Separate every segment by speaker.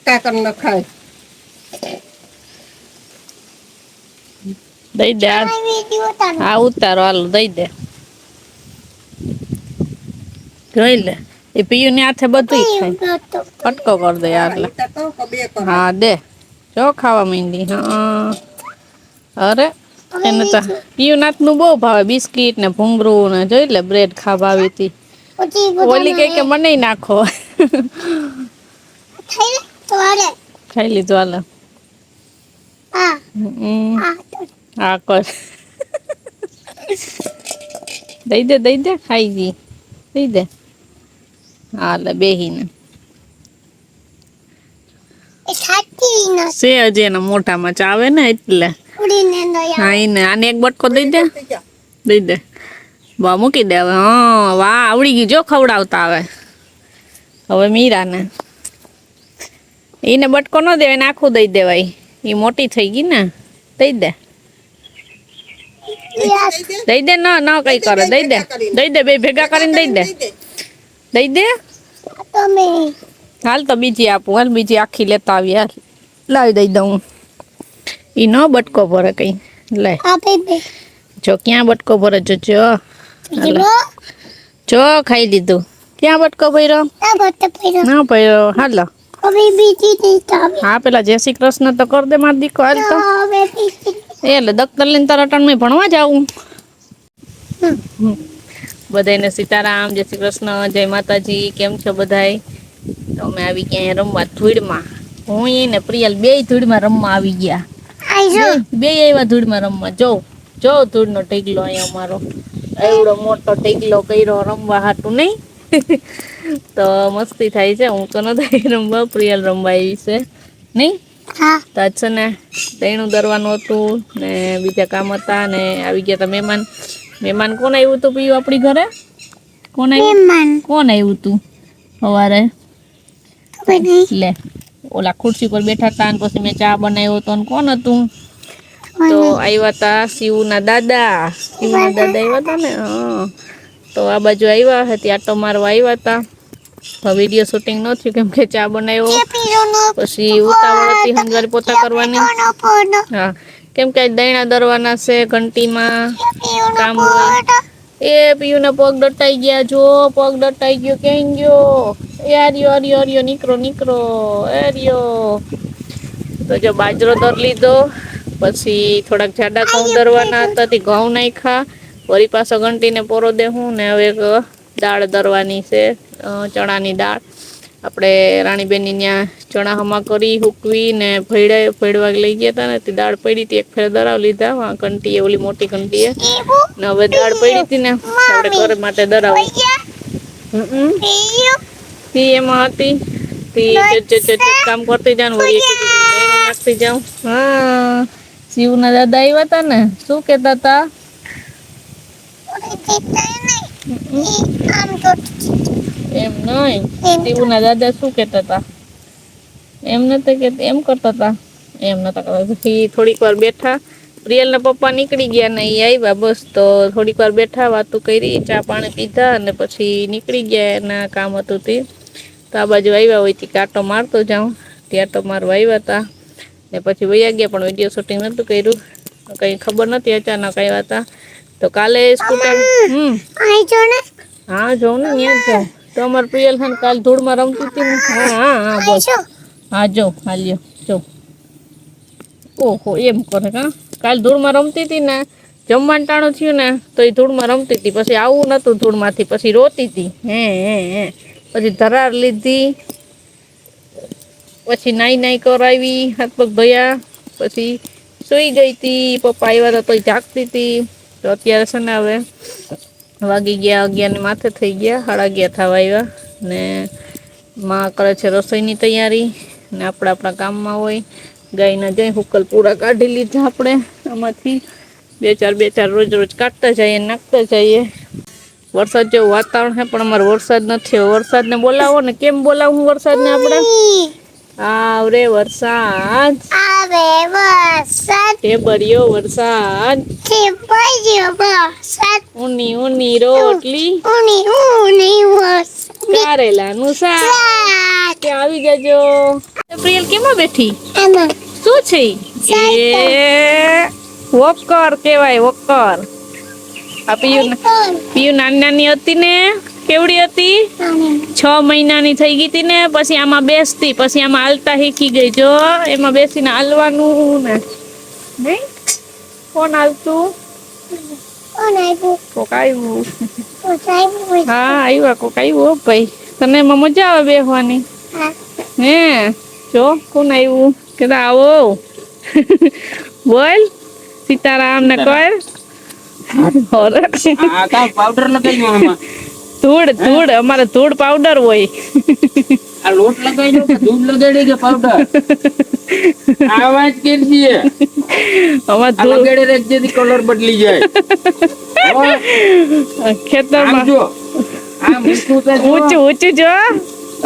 Speaker 1: ફીકા કરી નખાય.
Speaker 2: દઈ દે આ ઉતારો હાલો દઈ દે. જોઈ લે એ પીયુ ની હાથે બધું ખાય. કટકો કર દે એટલે હા દે જો ખાવા માંડી હા. અરે એને તો પીયું નાથ નું બહુ ભાવે બિસ્કીટ ને ભુંગરું ને જોઈ લે બ્રેડ ખાવા આવી હતી. ઓલી કઈ કે મને નાખો. ખાઈ લીધું હાલો. હા કર. દઈ દે ખાઈ ગઈ દઈ દે. હાલે બેહીને. છે હજી એના મોઢામાં ચાવે ને એટલે. હા એને આને એક બટકો દઈ દે. દઈ દે બા મૂકી દે હવે હા વાહ આવડી ગઈ જો ખવડાવતા હવે. હવે મીરા ને. એને બટકો ન દેવાય આખું દઈ દેવાય ઈ મોટી થઈ ગઈ ને દઈ દે. દઈ દે ન કઈ કરે દઈ દે બે ભેગા કરીને દઈ દે. દઈ દે. હાલ તો બીજી આપું હાલ બીજી આખી લેતા આવી હાલ લાવી દઈ દઉં. ઈ ન બટકો ભરે કઈ લે. જો ક્યાં બટકો ભરે જો. જો ખાઈ લીધું ક્યાં બટકો ભર્યો ના ભર્યો હાલો. હા પેલા જય શ્રી કૃષ્ણ તો કર દે માર દીકો હાલ તો. એટલે દખ્તર લઈને તારા ટણમાં ભણવા જાવું. બધાને સીતારામ જય શ્રી કૃષ્ણ જય માતાજી કેમ છો બધાય. તો અમે આવી ગયા રમવા ધૂળમાં હું ને પ્રિયલ બે ધૂળમાં રમવા આવી ગયા. બે એવા ધૂળમાં રમવા જો ધૂળ નો ઢગલો અહીંયા અમારો. એવડો મોટો ઢગલો કર્યો રમવા હાટું નઈ. તો મસ્તી થાય છે હું તો નથી રમવા પ્રિયલ રમવા આવી છે નઈ. તો છે ને દહીણું દરવાનું હતું ને બીજા કામ હતા ને આવી ગયા તા મહેમાન કોણ આવ્યું તું પીયું આપડી ઘરે કોણ આવ્યું તું સવારે લે ઓલા ખુરશી પર બેઠા હતા ને પછી મેં ચા બનાવ્યો તો કોણ હતું તો આવ્યા તા શિવના દાદા આવ્યા તા ને તો આ બાજુ આવ્યા હતી આટો મારવા આવ્યા હતા. વિડીયો શૂટિંગ ન થયું કેમ કે ચા બનાવ્યો પછી ઉતાવળ હતી હંજવારી પોતા કરવાની. હા કેમ કે દૈણા દરવાના છે ઘંટીમાં કામ હોય. એ પીયું ને પગ ડટાઈ ગયા જો પગ ડટાઈ ગયો ક્યાં ગયો. યાર નીકરો એરિયો તો જો બાજરો દર લીધો પછી થોડાક જાડા ઘઉં દરવાના હતા ઘઉં નાખ્યા વળી પાછો ઘંટીને પોરો દેવું ને હવે દાળ દરવાની છે ચણાની દાળ આપણે રાણીબેનની ત્યાં ચણા હમા કરી હૂકવી ને ભેડવા લઈ ગયા હતા ને દાળ પડી હતી એક ફેર દરાવ લીધા ઘંટી ઓલી મોટી ઘંટી ને હવે દાળ પડી હતી ને આપણે ઘર માટે દરાવી એમાં હતી કામ કરતી જાઉં નાખતી જાઉં. હા શિવ ના દાદા આવ્યા તા ને શું કેતા તા એમ નઈ શિવ ના દાદા શું કેતા તા એમ નતા કે એમ કરતા તા એમ નતા કરતા થોડીક વાર બેઠા પ્રિયલ ના પપ્પા નીકળી ગયા ને એ આવ્યા બસ તો થોડીક વાર બેઠા વાતું કરી ચા પાણી પીધા અને પછી નીકળી ગયા એના કામ હતું તે તો આ બાજુ આવ્યા હોય કાંટો મારતો જાઉં ત્યાં તો મારવા આવ્યા હતા ને પછી વયા ગયા પણ વિડીયો શૂટિંગ નતું કર્યું કઈ ખબર નથી અચાનક આવ્યા હતા તો કાલે સ્કૂટર હા જોઉં ને ત્યાં જાઉં તો અમારે પ્રિયલ ખાન કાલ ધૂળમાં રમતી હતી ને હા બસ હા જો હાલ્યો જો ઓહો એમ કરે કાલ ધૂળમાં રમતી હતી ને જમવાનું ટાણું થયું ને તો એ ધૂળમાં રમતી હતી પછી આવું નતું ધૂળમાંથી પછી રોતી હતી હે પછી ધરાર લીધી પછી નાઈ કરાવી હાથ પગ ધોયા પછી સુઈ ગઈ હતી પપ્પા આવ્યા હતા તો જાગતી હતી તો અત્યારે છે ને હવે વાગી ગયા 11 ને માથે થઈ ગયા 11:30 થવા આવ્યા ને માં કરે છે રસોઈની તૈયારી ને આપણા કામમાં હોય ગાયના જઈ હુકલ પૂરા કાઢી લીધા આપણે આમાંથી બે ચાર રોજ કાઢતા જઈએ નાખતા જઈએ. વરસાદ જેવું વાતાવરણ છે પણ અમારે વરસાદ નથી વરસાદને બોલાવો ને કેમ બોલાવું વરસાદને આપણે આવરે વરસાદ ઢેબરિયો વરસાદ ઊની રોટલી કારેલાનું શાક આવી જજો પ્રિયલ કેમાં બેઠી? શું છે? એ વોકર કેવાય, વોકર. આ પિયુ નાની નાની હતી ને, કેવડી હતી? 6 મહિનાની થઈ ગઈ હતી ને, પછી આમાં બેસતી, પછી આમાં હાલતા શીખી ગઈ. જો એમાં બેસીને હાલવાનું ને. નહીં કોણ હાલતું? કોક આવ્યું. હા આવ્યા, કોક આવ્યું ભાઈ. તને એમાં મજા આવે બેસવાની? હે જો કોણ આવ્યું? કેતા આવો. બોલ સીતારામ ને કર.
Speaker 1: પાવડર લગાવ્યો આમાં.
Speaker 2: ધૂળ અમારે ધૂળ પાવડર હોય.
Speaker 1: આ લોટ લગાવ્યો કે દૂધ લગાડી કે પાવડર? આ વાત કરજે.
Speaker 2: અમાર ધૂળ
Speaker 1: લગાડે રે જેથી કલર બદલી જાય.
Speaker 2: ખેતરમાં
Speaker 1: જો આ મીઠું તો
Speaker 2: ઊંચું જો.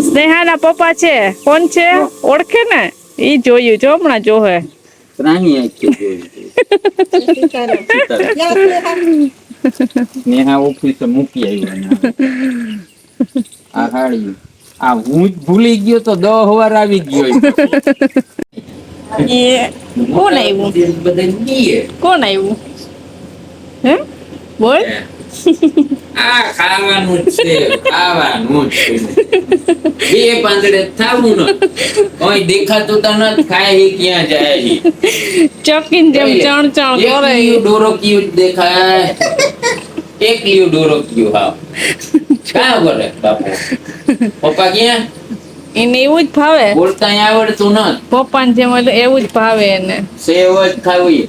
Speaker 2: સ્નેહાના પપ્પા છે. કોણ છે? ઓળખે ને? ઈ જોયું જો હમણાં જોહે.
Speaker 1: રાણી આખી નેહા ઓફિસે મૂકી આવ્યો. આ હાડી આ હું ભૂલી ગયો તો 10 વાર આવી ગયો.
Speaker 2: એ કોણ આવ્યું? કોણ આવ્યું? હે બોલ.
Speaker 1: આ ખાવાનું છે, ખાવાનું છે. બે પાંદડે થાવું ન કોઈ દેખાતું તો ન ખાય ક્યાં જાય.
Speaker 2: ચોકીન જેમ ચણ કરે.
Speaker 1: ડોરો ક્યુ દેખાય. એકલીયું ડોરો ક્યુ હા. કા બોલે બાપુ? પપ્પા ક્યાં?
Speaker 2: એને એવું જ ભાવે.
Speaker 1: બોલતા આવડતું ન.
Speaker 2: પપ્પાને જેમ એવું જ ભાવે એને.
Speaker 1: સેવ જ ખાવી.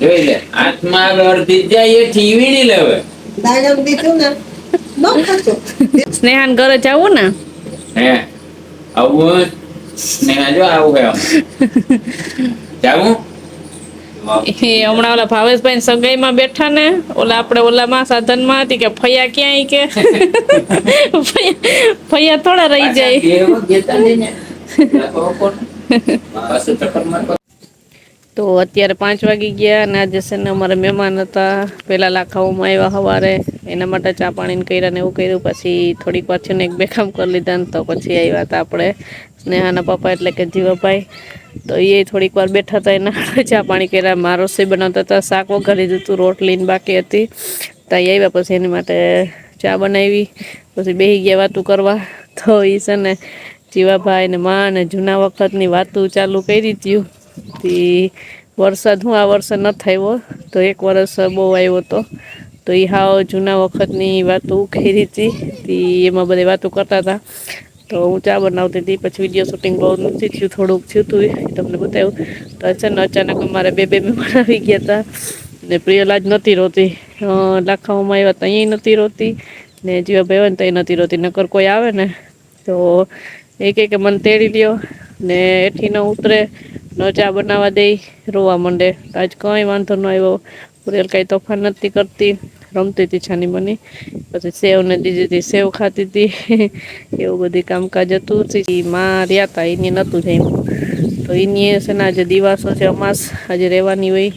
Speaker 1: જોઈ લે હાથમાં અડધી જાય એ ઠીવીણી લેવે.
Speaker 2: સ્નેહાન ઘરે જવું ને?
Speaker 1: હે આવું સ્નેહા જો આવું હે જાવું.
Speaker 2: હમણાં ઓલા ભાવેશભાઈ સગાઈમાં બેઠા ને, ઓલા આપણે ઓલામાં સાધનમાં હતી કે ફૈયા ક્યાંય કે ફૈયા થોડા રહી જાય. તો અત્યારે 5 વાગી ગયા અને આજે છે ને અમારે મહેમાન હતા. પેલા લાખાઓમાં આવ્યા સવારે, એના માટે ચા પાણી કર્યા ને એવું કર્યું. પછી થોડીક વાર છે ને 1-2 કામ કરી લીધા ને તો પછી આવ્યા હતા આપણે સ્નેહાના પપ્પા એટલે કે જીવાભાઈ. તો એ થોડીક વાર બેઠા હતા, એના ચા પાણી કર્યા. મારો રસોઈ બનાવતા હતા, શાક વઘારી દીધું, રોટલી ને બાકી હતી. તો આવ્યા પછી એની માટે ચા બનાવી, પછી બેસી ગયા વાતું કરવા. તો એ છે ને જીવાભાઈ ને માં ને જૂના વખતની વાતું ચાલુ કરી હતી. વરસાદ આ વર્ષે ન થયો તો 1 વર્ષ બહુ આવ્યો હતો. તો એ હાવ જૂના વખતની વાતો કરી હતી. એમાં બધી વાતો કરતા હતા. તો હું ચા બનાવતી હતી. પછી વિડીયો શૂટિંગ બહુ નથી થયું, થોડુંક થયું હતું, એ તમને બતાવ્યું. તો અચાનક અમારે 2 મહેમાન આવી ગયા હતા ને પ્રિયલ આજ નહોતી રોતી. લાખાઓમાં આવ્યા તો અહીંયા નહોતી રોતી ને જીવાભાઈ આવે ને તો એ નહોતી રોતી. નકર કોઈ આવે ને તો એ કે મને તેડી લ્યો ને એઠી ન ઉતરે, ન ચા બનાવવા દે, રોવા માંડે. આજ કંઈ વાંધો ન આવ્યો. પ્રિયલ કાંઈ તોફાન નથી કરતી, રમતી હતી છાની બની. પછી સેવ ને દીધી હતી, સેવ ખાતી હતી. એવું બધી કામકાજ હતું. માં રહ્યા હતા, એને નહોતું જમ્યું. તો એની છે ને આજે દિવાસો છે, અમાસ આજે રહેવાની હોય.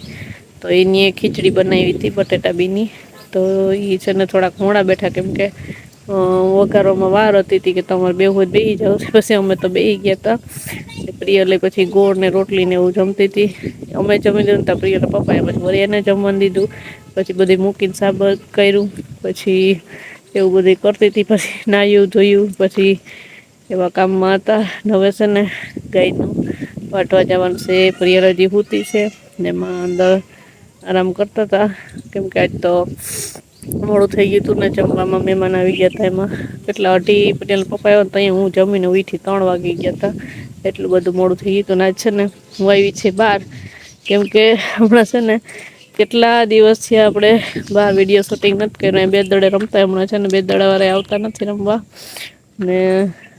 Speaker 2: તો એની ખીચડી બનાવી હતી બટેટા બીની. તો એ છે ને થોડાક મોડા બેઠા, કેમ કે વઘારવામાં વાર હતી કે તમારે બેહું બેસી જાવ. પછી અમે તો બેસી ગયા હતા. પ્રિયલે પછી ગોળ ને રોટલી ને એવું જમતી હતી. અમે જમી દીધું તો પ્રિયના પપ્પાએ પછી વળી એને જમવાનું દીધું. પછી બધી મૂકીને સાબર કર્યું. પછી એવું બધી કરતી હતી. પછી નાયું ધોયું. પછી એવા કામમાં હતા. હવે છે ને ગાયનું વાટવા જવાનું છે. પ્રિયલ હજી સૂતી છે ને એમાં અંદર આરામ કરતા હતા, કેમ કે આજ તો મોડું થઈ ગયું હતું ને જમવામાં મહેમાન આવી ગયા હતા. એમાં કેટલા 2:30 પ્રિયલના પપ્પા આવ્યા તો અહીંયા હું જમીને ઉઠી 3 વાગી ગયા હતા. એટલું બધું મોડું થઈ ગયું હતું. આજ છે ને હું આવી છે બહાર, કેમ કે હમણાં છે ને કેટલા દિવસથી આપણે બહાર વિડીયો શૂટિંગ નથી કર્યું. 2 દડે રમતા હમણાં છે ને 2 દડાવાળા આવતા નથી રમવા ને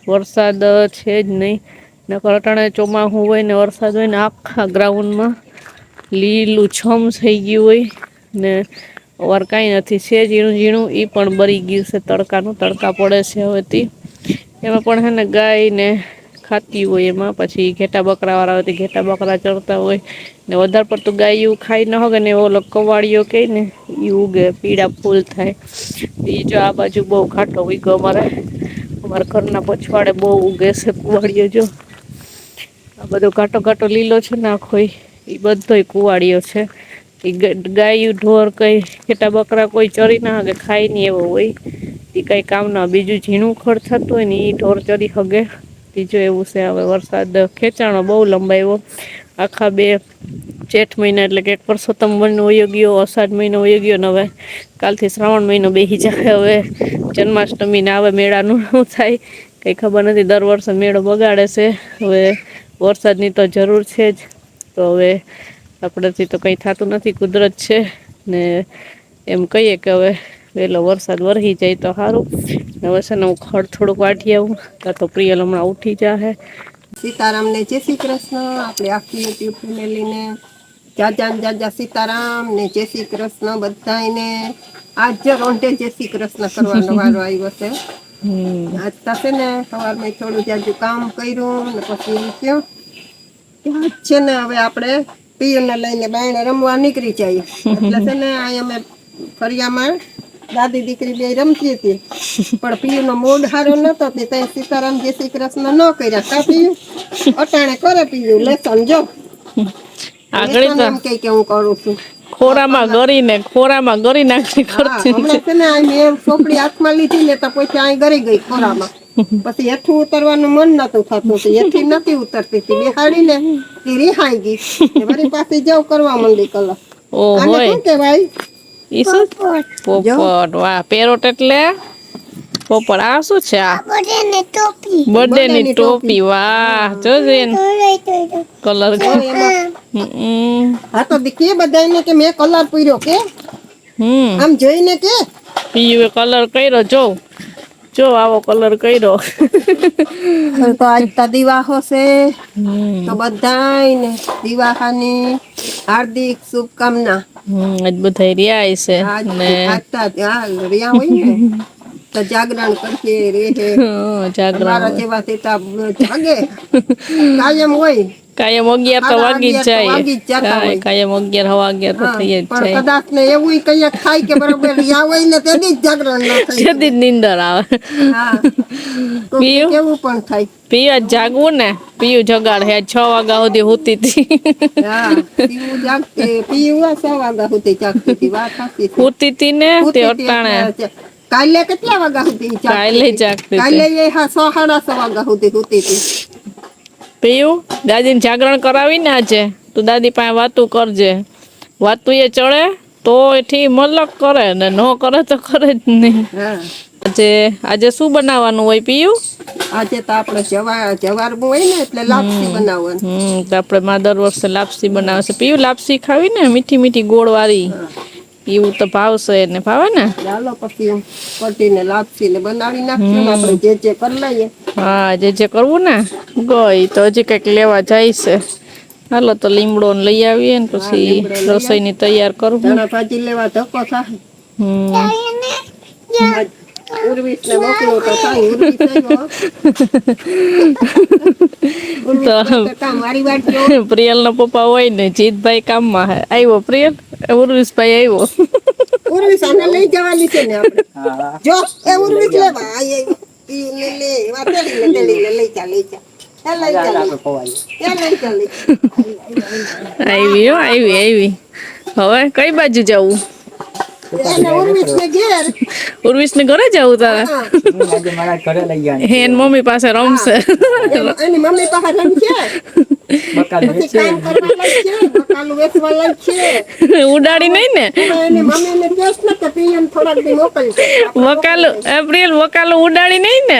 Speaker 2: વરસાદ છે જ નહીં. નકર અટાણે ચોમાસું હોય ને વરસાદ હોય ને આખા ગ્રાઉન્ડમાં લીલું છમ થઈ ગયું હોય ને વાર કાંઈ નથી. છે ઝીણું એ પણ બળી ગયું છે. તડકા પડે છે હવેથી. એમાં પણ છે ને ગાય ને ખાતી હોય. એમાં પછી ઘેટા બકરાવાળા હોય, ઘેટા બકરા ચરતા હોય ને વધારે પડતું ગાય એવું ખાઈ ન હોગે ને ઓલો કવાળીઓ કહે ને એ ઉગે, પીળા ફૂલ થાય. એ જો આ બાજુ બહુ ઘાટો ઉગ્યો અમારા ઘરના પછવાડે બહુ ઉગે છે કુવાડીઓ. જો આ બધો ઘાટો ઘાટો લીલો છે ને આખો એ બધો કુવાડીઓ છે. એ ગાયું ઢોર કઈ ખેટા બકરા કોઈ ચરી ના હગે ખાઈ નહીં એવો હોય. એ કઈ કામ ના બીજું ઝીણું ખડ થતું હોય ને એ ઢોર ચરી હગે. બીજું એવું છે હવે વરસાદ ખેંચાણો બહુ લંબાયો આખા 2 જેઠ મહિના એટલે કે 1 પરસોત્તમ મહિનો વયો ગયો, અષાઢ મહિનો વયો ગયો ને હવે કાલથી શ્રાવણ મહિનો બેસી જાય. હવે જન્માષ્ટમી ને આવે મેળાનું શું થાય કઈ ખબર નથી. દર વર્ષે મેળો બગાડે છે. હવે વરસાદની તો જરૂર છે જ. તો હવે આપણેથી તો કંઈ થતું નથી, કુદરત છે ને એમ કહીએ કે હવે વહેલો વરસાદ વરસી જાય તો સારું. હવે છે ને હું ખડ થોડુંક વાટી આવું કાં તો પ્રિયલ હમણાં ઉઠી જાહે.
Speaker 3: સીતારામને જય શ્રી કૃષ્ણ. આપણે આખી યુટ્યુબ ફેમિલીને જાજા સીતારામ ને જય શ્રી કૃષ્ણ બધાને. આજ રોંઢે જય શ્રી કૃષ્ણ કરવાનો વારો આવ્યો છે. આજ થશે ને સવારમાં થોડું જાજુ કામ કર્યું ને પછી એમ થયું આજ છે ને હવે આપણે પિયુને લઈને બાયણે રમવા નીકળી જઈએ. એટલે છે ને અહીં અમે ફરિયામાં દાદી દીકરી બે રમતી હતી પણ પિયુનો મૂડ સારો નતો તે સીતારામ જય શ્રી કૃષ્ણ ન કર્યા. કા પિયુ અટાણે કરે પિયુ લેસન જો
Speaker 2: આગળ
Speaker 3: એમ કે હું કરું છું
Speaker 2: ખોરામાં ગરી નાખી કરતી.
Speaker 3: હમણાં છે ને આ મેં ચોપડી હાથમાં લીધી ને તો પછી અહીં ગરી ગઈ ખોરામાં. પછી હેઠું ઉતરવાનું મન નતું થતું, હેઠી નથી ઉતરતી હતી. બેહાડીને એ રિહાઈ ગઈ વળી પાછી જવ કરવા માંડી કલર. આને શું કહેવાય?
Speaker 2: ઈ શું? પોપટ. વાહ, પેરોટ એટલે પોપટ. આ શું છે? આ બર્થડે ની ટોપી. વાહ, જોજે કલર.
Speaker 3: હા તો કે બધાને કે મેં કલર પૂર્યો કે આમ જોઈને કે
Speaker 2: પીયુએ કલર કર્યો. જો આવો કલર કર્યો.
Speaker 3: તો આજ તો દિવાહો છે તો બધાને દિવાહાની હાર્દિક શુભકામના.
Speaker 2: આજ બધા રહ્યા છે ને
Speaker 3: રહ્યા હોય ને તો જાગરણ કરશે રે મારા જેવા તેતા જાગે કાયમ હોય.
Speaker 2: કાયમ 11 તો વાગી જ જાય. કાયમ 11 હવા 11 તો થઈ જ જાય.
Speaker 3: કદાચ ને એવું કઈ ખાય કે બરોબર યા હોય ને તેદી જ જાગરણ ન થાય,
Speaker 2: તેદી જ નીંદર આવે.
Speaker 3: પીયું કેવું પણ થાય.
Speaker 2: પીયું જાગવું ને પીયું જગાડ હે 6 વાગ્યા સુધી હુતી હતી.
Speaker 3: પીયું જાગતે પીયું 6 વાગ્યા સુધી જાગતી હતી. વાત સાચી છે.
Speaker 2: હુતી હતી ને તે અટાણે
Speaker 3: કાલે કેટલા વાગ્યા સુધી
Speaker 2: જાગતી?
Speaker 3: કાલે એ 6 સાડા 6 વાગ્યા સુધી હુતી હતી.
Speaker 2: પીયું દાદીને જાગરણ કરાવી ને આજે તું દાદી પાસે વાતું કરજે. વાતું એ ચડે તો એથી મલક કરે ને ન કરે તો કરે જ નહીં. આજે શું બનાવવાનું હોય પીયું?
Speaker 3: આજે તો આપણે જવાર હોય ને એટલે લાપસી બનાવવાનું.
Speaker 2: તો આપણે માં દર વર્ષે લાપસી બનાવે છે. પીયું લાપસી ખાવી ને મીઠી મીઠી ગોળ વાળી એવું તો ભાવશે ને ભાવે ને.
Speaker 3: ચાલો પછી કટીને લાપસી ને બનાવી નાખીએ આપણે જે કરી લઈએ.
Speaker 2: હા જે કરવું ને ગઈ તો હજી કઈક લેવા જાય છે. હાલો તો લીમડો લઈ આવીએ ને પછી રસોઈની તૈયાર કરવું.
Speaker 3: ધાણા ભાજી લેવા ધક્કો થાય. ઉર્વિસને મોકલું તો થાય.
Speaker 2: પ્રિયલ નો પપ્પા હોય ને જીતભાઈ કામમાં આવ્યો. પ્રિયલ ઉર્વિસભાઈ આવ્યો.
Speaker 3: ઉર્વિસ આને લઈ જવાની છે ને આપણે. જો એ ઉર્વિસ લેવા આવ્યો. લે વાતડી લઈ જા.
Speaker 2: આવી હવે કઈ બાજુ જવું? ઉર્વિસ ને ઘરે જવું તારે? એન મમ્મી પાસે રમશે.
Speaker 3: એની મમ્મી પાસે રમશે.
Speaker 2: ઉડાડી નહીં ને પ્રિયલ વકાલું ઉડાડી નહીં ને.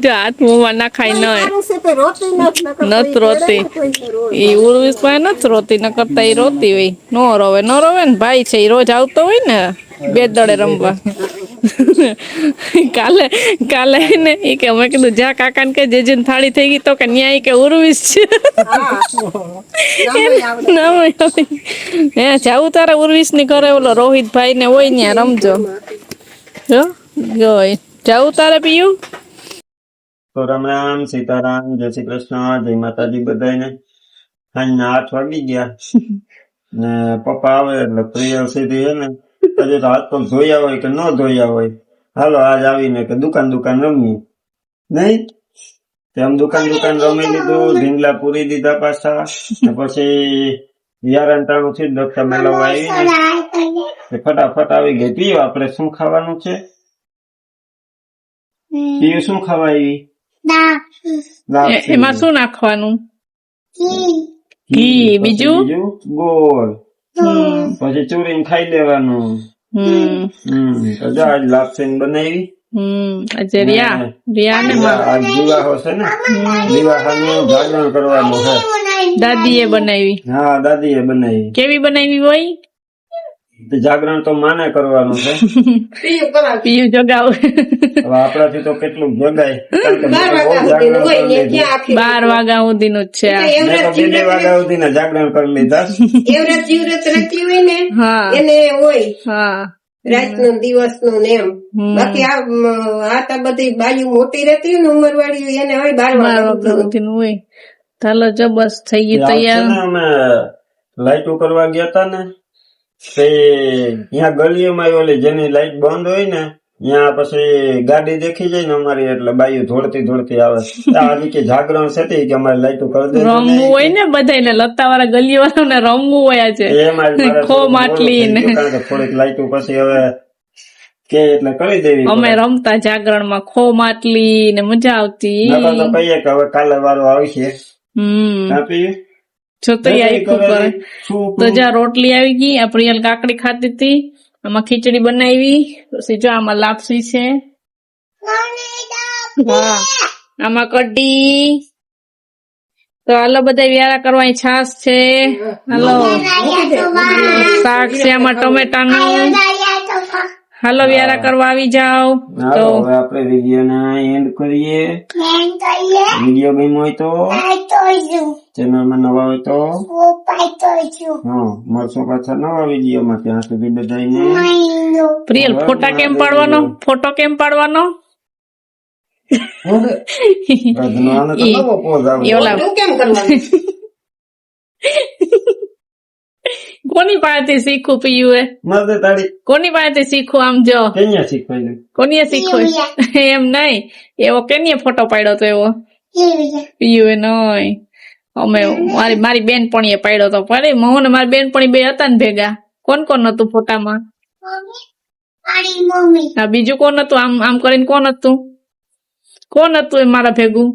Speaker 2: જો હાથ મોમાં નાખાય ન નત રોતી. એ ઉર્વિસ પાસે નથી રોતી, ન કરતા એ રોતી હોય. ન રોવે ને ભાઈ છે એ રોજ આવતો હોય ને 2 દડે રમવા. કાલે ને એ કે અમે કીધું જા કાકા ને કે જે થાળી થઈ ગઈ તો કે ન્યાય કે ઉર્વિસ છે. હે જાવું તારે ઉર્વિસ ની ઘરે ઓલો રોહિતભાઈ ને હોય ત્યાં રમજો. જો ગઈ જાવું તારે પીયું?
Speaker 4: તો રામ રામ સીતારામ જય શ્રી કૃષ્ણ જય માતાજી બધાને. સાંજના 8 વાગી ગયા ને પપ્પા આવે એટલે પ્રિય સીધી હે ને હજી તો હાથ પગ ધોયા હોય કે ન ધોયા હોય હાલો આજ આવીને કે દુકાન રમીએ નહીં તેમ દુકાન રમી લીધું, ઢીંગલા પૂરી દીધા પાછા, ને પછી 11:93 થી દક્ષા મેળવવા આવી ને ફટાફટ આવી ગઈ. પીયું આપણે શું ખાવાનું છે? પીયું શું ખાવા આવી? લાપસી.
Speaker 2: એમાં શું નાખવાનું? ઘી. બીજું?
Speaker 4: ગોળ. પછી ચૂરીને ખાઈ લેવાનું. તો જો આજ લાપસી બનાવી.
Speaker 2: આજે રિયા ને
Speaker 4: આજ દિવાહો છે ને, દિવાહાનું જાગરણ કરવાનું છે.
Speaker 2: દાદીએ બનાવી.
Speaker 4: હા, દાદીએ બનાવી.
Speaker 2: કેવી બનાવી હોય?
Speaker 4: જાગરણ તો માને કરવાનું છે.
Speaker 2: પીયું જગાવ.
Speaker 4: હવે આપણાથી તો કેટલું જગાય, કારણ કે મેં તો બહુ
Speaker 2: 12 વાગ્યા સુધીનું જ છે આ.
Speaker 4: મેં તો 2 વાગ્યા સુધી જાગરણ કરી લીધા.
Speaker 3: એવરેજ જીવરત રચી હોય ને
Speaker 2: હા
Speaker 3: એને હોય
Speaker 2: હા
Speaker 3: રાતનું દિવસનું ને એમ. બાકી આ તો બધી બાજુ મોટી રહેતી હોય ને ઉંમરવાળી એને હોય 12
Speaker 2: વાગ્યા
Speaker 3: વાગ્યા
Speaker 2: સુધીનું હોય. ચાલો જો બસ થઈ ગયું
Speaker 4: છે
Speaker 2: તૈયાર.
Speaker 4: ને અમે લાઈટો કરવા ગયા તા ને, તે ત્યાં ગલીઓમાં ઓલી જેની લાઈટ બંધ હોય ને ત્યાં પછી ગાડી દેખી જાય ને અમારી, એટલે બાયું ધોળતી આવે. આજે કે જાગરણ છે કે અમારી લાઈટો કરી દે.
Speaker 2: રમવું હોય ને બધાને, લતા વાળા ગલી વાળા ને રમવું હોય આજે. ખો માટલી ને
Speaker 4: કારણ કે થોડીક લાઈટો પછી હવે કે એટલે કરી દેવી.
Speaker 2: અમે રમતા જાગરણ માં ખો માટલી ને મજા આવતી.
Speaker 4: નકર તો કહીએ કે હવે કાલે વારો આવશે. આપી
Speaker 2: જો તૈયારી ખૂબ કરે. તો જ્યાં રોટલી આવી ગઈ, આ પ્રિયલ કાકડી ખાતી હતી, આમાં ખીચડી બનાવી, પછી જો આમાં લાપસી છે, હા આમાં કઢી. તો હાલો બધા વ્યારા કરવા. છાશ છે, હાલો શાક છે આમાં ટમેટાનું. હાલો વ્યારા કરવા આવી જાઓ. તો
Speaker 4: હવે આપણે વિડીયો ના એન્ડ કરીએ. વિડીયો ગમ્યો હોય તો ચેનલ માં નવા હોય તો મળશો પાછા નવા વિડીયો માં. ત્યાં સુધી બધાને
Speaker 2: પ્રિયલ ફોટા કેમ પાડવાનો? ફોટો કેમ પાડવાનો?
Speaker 4: નવો પોઝ આવે.
Speaker 3: હું કેમ કરવાનું?
Speaker 2: કોની પાસેથી શીખું પીયું?
Speaker 4: મદદ તારી
Speaker 2: કોની પાસેથી શીખું? આમ જો
Speaker 4: કન્યા શીખવાય.
Speaker 2: કોની શીખવું? એમ નહીં, એવો કેની ફોટો પાડ્યો તો એવો પીયું એ નહીં. અમે મારી બેનપણીએ પાડ્યો તો. પડે હું ને મારી બેનપણી બે હતા ને ભેગા. કોણ હતું ફોટામાં? હા બીજું કોણ હતું? આમ આમ કરીને કોણ હતું? કોણ હતું એ મારા ભેગું?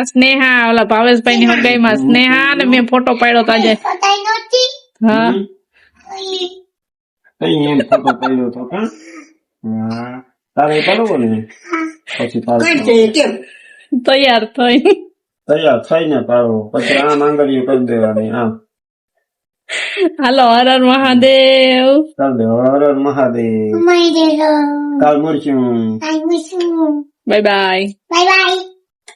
Speaker 2: સ્નેહા ઓલા ભાવેશભાઈ ની હગાઈ માં સ્નેહા ને મેં ફોટો પાડ્યો તો આજે. હા
Speaker 4: એમ ફોટો પાડ્યો તો. તારે બરોબર ને? પછી
Speaker 3: કેમ
Speaker 2: તૈયાર
Speaker 4: થઈને પાડો. પછી આમ આંગળીઓ કરી દેવાની. આમ
Speaker 2: હાલો હર હર મહાદેવ.
Speaker 4: કરી દે. હર હર મહાદેવ. કાલ મળશું.
Speaker 2: Bye bye.